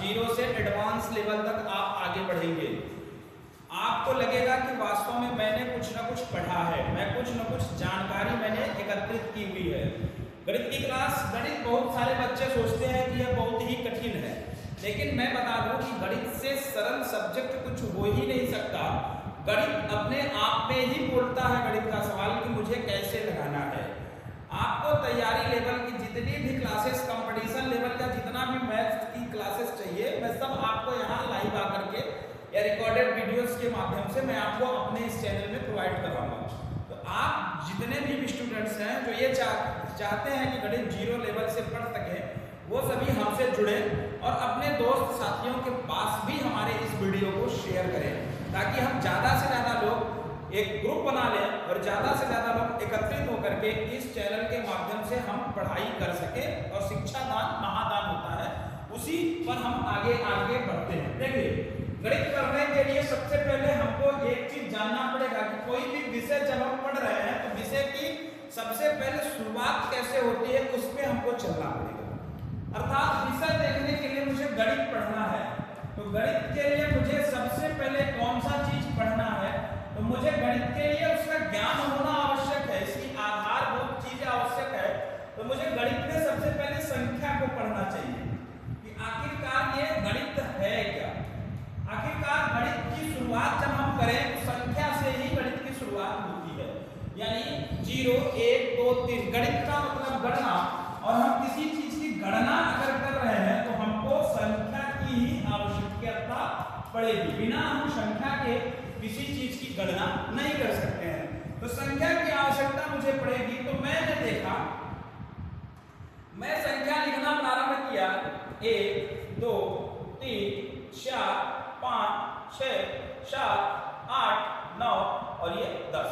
Zero से advance level तक आप आगे बढ़ेंगे, आपको लगेगा कि वास्तव में मैंने कुछ ना कुछ पढ़ा है, मैं कुछ ना कुछ जानकारी मैंने एकत्रित की हुई है। गणित की क्लास, गणित बहुत सारे बच्चे सोचते हैं कि यह बहुत ही कठिन है, लेकिन मैं बता दूं कि गणित से सरल सब्जेक्ट कुछ हो ही नहीं सकता। गणित अपने आप में ही बोलता है गणित का सवाल कि मुझे कैसे लगाना है। आपको तैयारी लेवल की जितनी भी क्लासेस, कंपटीशन लेवल का जितना भी मैथ्स की क्लासेस चाहिए, मैं सब आपको यहाँ लाइव आकर के या रिकॉर्डेड वीडियोस के माध्यम से मैं आपको अपने इस चैनल में प्रोवाइड कराऊंगा। तो आप जितने भी स्टूडेंट्स हैं जो ये चाहते हैं कि गणित जीरो लेवल से पढ़ सके, वो सभी हमसे जुड़े और अपने दोस्त साथियों के पास भी हमारे इस वीडियो को शेयर करें, ताकि हम ज़्यादा से ज़्यादा लोग एक ग्रुप बना लें और ज़्यादा से ज़्यादा लोग एकत्रित होकर के इस चैनल के माध्यम से हम पढ़ाई कर सके। और शिक्षा दान महादान होता है, उसी पर हम आगे आगे बढ़ते हैं। देखिए, गणित करने के लिए सबसे पहले हमको एक चीज जानना पड़ेगा कि कोई भी विषय जब हम पढ़ रहे हैं तो विषय की सबसे पहले शुरुआत कैसे होती है, उसमें हमको चलना पड़ेगा। अर्थात विषय देखने के लिए मुझे गणित पढ़ना है, तो गणित के लिए मुझे सबसे पहले कौन सा चीज पढ़ना है, तो मुझे गणित के लिए उसका ज्ञान होना आवश्यक है, इसकी आधारभूत चीज आवश्यक है। तो मुझे गणित में सबसे पहले संख्या को पढ़ना चाहिए कि आखिरकार ये गणित है क्या। आखिरकार गणित की शुरुआत जब हम करें तो संख्या से ही गणित की शुरुआत होती है, यानी 0 1 2 3। गणित का मतलब गणना, और हम किसी चीज की गणना अगर कर रहे हैं तो हमको संख्या की ही आवश्यकता पड़ेगी। बिना हम संख्या के किसी चीज की गणना नहीं कर सकते हैं, तो संख्या की आवश्यकता मुझे पड़ेगी। तो मैंने देखा, मैं संख्या लिखना प्रारंभ किया, 1 2 3 4 5 6 7 8 9 और ये 10।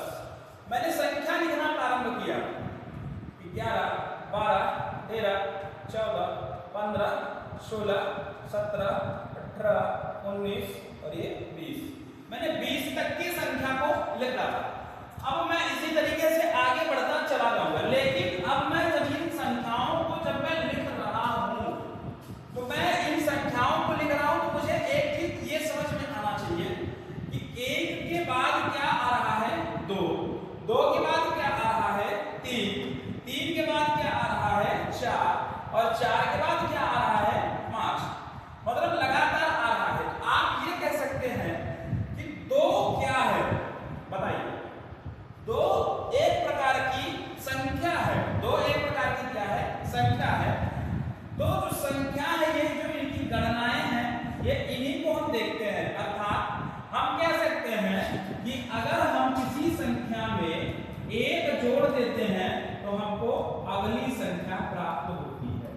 मैंने संख्या लिखना प्रारंभ किया, 11 12 13 14 15 16 17 18 19 और ये 20। मैंने 20 तक की संख्या को लिखा। अब मैं इसी तरीके से आगे बढ़ता चला जाऊंगा, लेकिन अब मैं जब इन संख्याओं को जब मैं लिख रहा हूं, तो मैं इन संख्याओं को लिख रहा हूं तो मुझे एक चीज ये समझ में आना चाहिए कि 1 के बाद क्या आ रहा है, 2 2 के बाद क्या आ रहा है, 3 3 के बाद क्या आ रहा है, 4 और 4 के बाद क्या आ रहा है, 5। मतलब लगातार आ रहा है। आप ये कह सकते हैं कि 2 क्या है, बताइए। 2 एक प्रकार की संख्या है, 2 एक प्रकार की क्या है, संख्या है। तो जो संख्या है, ये जो इनकी गणनाएं हैं, ये इन्हीं को हम देखते हैं। अर्थात हम कह सकते हैं कि अगर हम किसी संख्या में 1 जोड़ देते हैं तो हमको अगली संख्या प्राप्त होती है।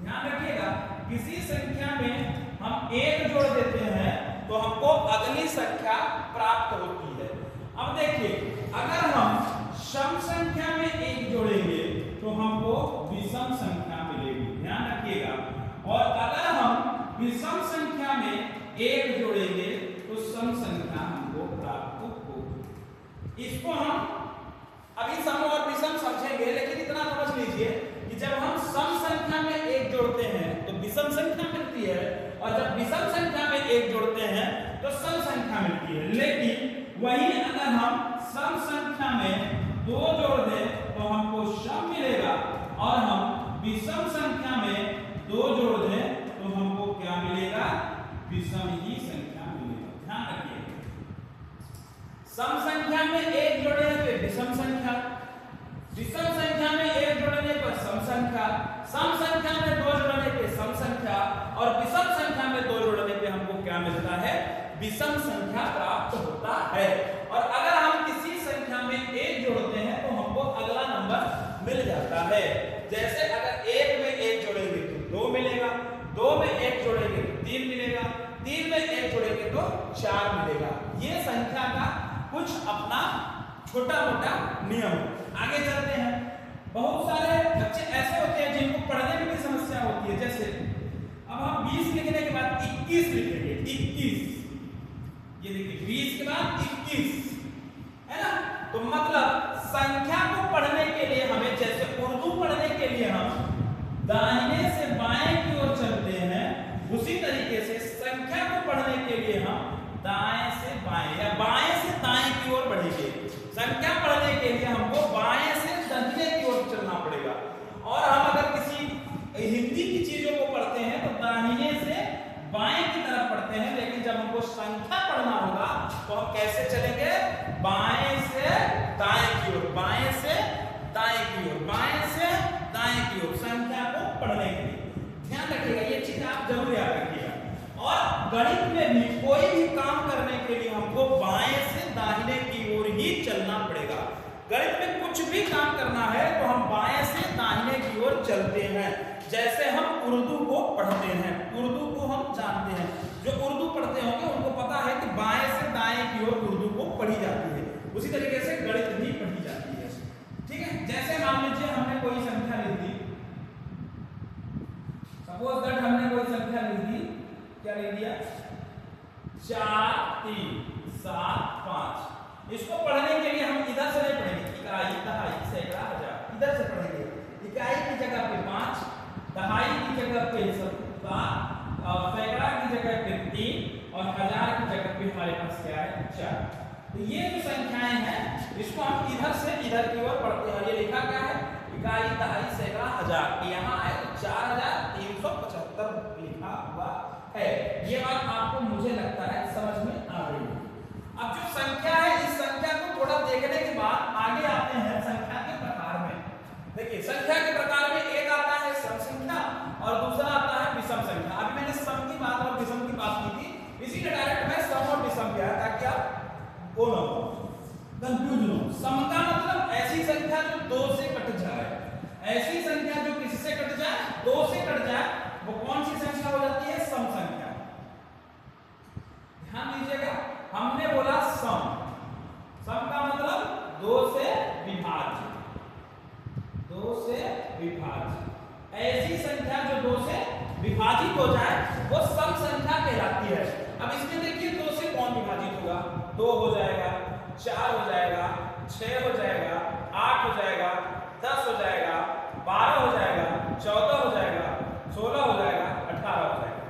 ध्यान रखिएगा, किसी संख्या में हम 1 जोड़ देते हैं तो हमको अगली संख्या प्राप्त होती है। अब देखिए, अगर हम सम संख्या में 1 जोड़ेंगे तो हमको विषम संख्या मिलेगी। ध्यान रखिएगा, और अगर हम विषम संख्या में 1 जोड़ेंगे तो सम संख्या हमको प्राप्त होगी। इसको हम अभी सम और विषम समझेंगे, लेकिन इतना समझ लीजिए कि जब हम सम संख्या में 1 जोड़ते हैं तो विषम संख्या मिलती है, और जब विषम संख्या में 1 जोड़ते हैं तो सम संख्या मिलती है। लेकिन वही अगर हम सम संख्या में 2 जोड़ दें तो हमको सम मिलेगा, और हम विषम संख्या में 2 जोड़ दें तो हमको क्या मिलेगा, विषम ही संख्या मिलेगा। ध्यान रखिए, सम संख्या में 1 जोड़े तो विषम संख्या, विषम संख्या में 1 जोड़ने पर सम संख्या, सम संख्या में 2 जोड़ने पे सम संख्या, और विषम संख्या में 2 जोड़ने पे हमको क्या मिलता है, विषम संख्या प्राप्त होता है। और अगर हम किसी संख्या में 1 जोड़ते हैं तो हमको अगला नंबर मिल जाता है। जैसे अगर 1 में 1 जोड़ेंगे तो 2 मिलेगा, 2 में 1 जोड़ेंगे तो 3 मिलेगा, 3 में 1 जोड़ेंगे तो 4 मिलेगा। ये संख्या का कुछ अपना छोटा मोटा नियम। आगे चलते हैं। बहुत सारे बच्चे ऐसे होते हैं जिनको पढ़ने में भी समस्या होती है। जैसे अब हम 20 लिखने के बाद 21 लिखेंगे, 21, ये देखिए 20 के बाद 21 है ना। तो मतलब संख्या को पढ़ने के लिए हमें, जैसे उर्दू पढ़ने के लिए हम दाहिने से बाएं की ओर चलते हैं, उसी कैसे चलेंगे? बाएं से दाएं की ओर, बाएं से दाएं की ओर, बाएं से दाएं की ओर संख्या को पढ़ने के लिए ध्यान रखिएगा, ये चीज आप जरूर याद रखिएगा। और गणित में भी कोई भी काम करने के लिए हमको बाएं से दाहिने की ओर ही चलना पड़ेगा। गणित में कुछ भी काम करना है तो हम बाएं से दाहिने की ओर चलते हैं। जैसे हम उर्दू को पढ़ते हैं, उर्दू को हम जानते हैं, जो उर्दू पढ़ते होंगे उनको पता है कि बाएं से दाएं की ओर उर्दू को पढ़ी जाती है। उसी तरीके से गणित भी पढ़ी जाती है। ठीक है, जैसे मान लीजिए हमने कोई संख्या लिख दी, सपोज दैट हमने कोई संख्या लिख दी, क्या लिख दिया? 4 3 7 5। इसको पढ़ने के लिए हम इधर से नहीं पढ़ेंगे, इकाई दहाई सैकड़ा हजार, इधर से पढ़ेंगे। इकाई की जगह पे 5, दहाई की जगह पे 7 और सैकड़ा की जगह पे 3 और हजार की जगह पे हमारे पास क्या है? 4। तो ये जो संख्याएं हैं इसको हम इधर से इधर की ओर पढ़ते हैं। ये लिखा क्या है? इकाई दहाई सैकड़ा हजार, यहाँ आए तो 4375 लिखा हुआ है। ये बात आपको मुझे लगता है समझ में आ रही है। अब जो संख्या है, इस संख्या को थोड़ा देखने के बाद आगे आते हैं संख्या के प्रकार में। देखिए संख्या के प्रकार में एक आता है सम संख्या और दूसरा आता है विषम संख्या। अभी मैंने सम की बात और विषम की बात की थी, इसीलिए डायरेक्ट मैं सम और विषम किया ताकि आप कंफ्यूज हो। सम का मतलब ऐसी संख्या जो 2 से कट जाए, ऐसी संख्या जो किससे कट जाए? 2 से कट जाए, वो कौन सी संख्या हो जाती है? सम संख्या। ध्यान दीजिएगा, हमने बोला सम, सम का मतलब 2 से विभाज्य, 2 से विभाज्य। ऐसी संख्या जो 2 से विभाजित हो जाए वो सम संख्या कहलाती है। अब इसमें देखिए 2 से कौन विभाजित होगा? 2 हो जाएगा, 4 हो जाएगा, 6 हो जाएगा, 8 हो जाएगा, 10 हो जाएगा, 12 हो जाएगा, 14 हो जाएगा, 16 हो जाएगा, 18 हो जाएगा।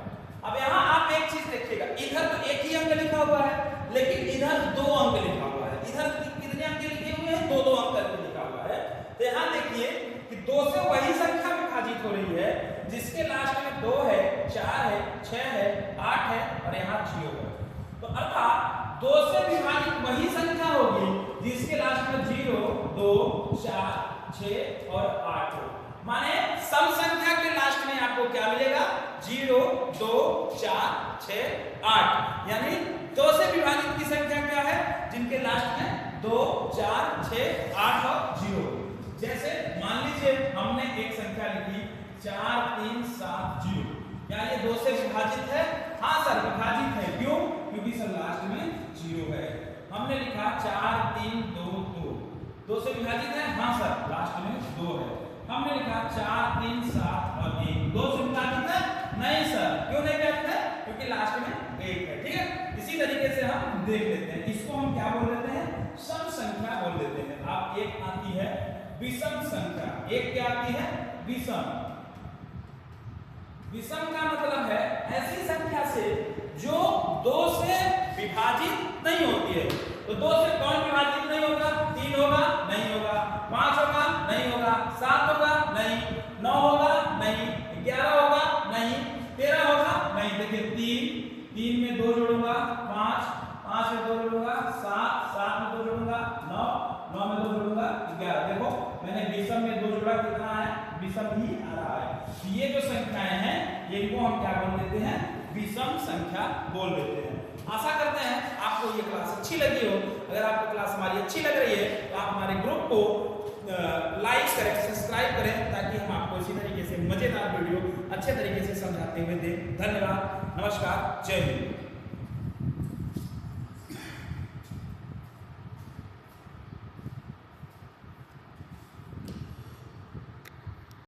अब यहाँ आप एक चीज देखिएगा, इधर तो एक ही अंक लिखा हुआ है लेकिन इधर 2 अंक लिखा हुआ है। इधर कितने अंक लिखे हुए हैं? 2 अंक करके लिखा हुआ है। तो यहाँ देखिए कि 2 से वही संख्या विभाजित हो रही है जिसके लास्ट में 2 है, 4 है, 6 है, 8 है और यहाँ 0 है। तो अर्थात 2 से विभाजित वही संख्या होगी जिसके लास्ट में 0, 2, 4, 6 और 8 हो। माने सम संख्या के लास्ट में आपको क्या मिलेगा? 0, 2, 4, 6, 8। यानी 2 से विभाजित की संख्या क्या है? जिनके लास्ट में 2, 4, 6, 8 और 0। जैसे मान लीजिए हमने एक संख्या लिखी 4 3 7 0। क्या ये 2 से विभाजित है? हाँ सर विभाजित है। क्यों? क्योंकि सर लास्ट में 0 है। हमने लिखा 4 3 2 2। 2 से विभाजित है? हाँ सर लास्ट में 2 है। हमने लिखा 4 3 7 और 1। 2 से विभाजित है? नहीं सर। क्यों नहीं विभाजित है? क्योंकि लास्ट में 1 है। ठीक है, इसी तरीके से हम देख लेते हैं। इसको हम क्या बोल देते हैं? सम संख्या बोल देते हैं। अब एक आती है विषम संख्या। एक क्या आती है? विषम। विषम का मतलब है ऐसी संख्या से जो 2 से विभाजित नहीं होती है। तो 2 से कौन विभाजित नहीं होगा? 3 होगा? नहीं होगा। 5 होगा? नहीं होगा। 7 होगा? नहीं। 9 होगा? नहीं। 11 होगा? नहीं। 13 होगा? नहीं। देखिए 3 में 2 जोड़ूंगा 5 में 2 जोड़ूंगा 7 में 2 जोड़ूंगा 9 में 2 जोड़ूंगा 11। देखो मैंने विषम में 2 जोड़ा, कितना है? विषम ही आ रहा है। ये जो संख्याएं हैं इनको हम क्या बोल देते हैं? विषम संख्या बोल देते हैं। आशा करते हैं आपको ये क्लास अच्छी लगी हो। अगर आपको क्लास हमारी अच्छी लग रही है तो आप हमारे ग्रुप को लाइक करें, सब्सक्राइब करें ताकि हम आपको इसी तरीके से मजेदार वीडियो अच्छे तरीके से समझाते हुए दें। धन्यवाद, नमस्कार, जय हिंद।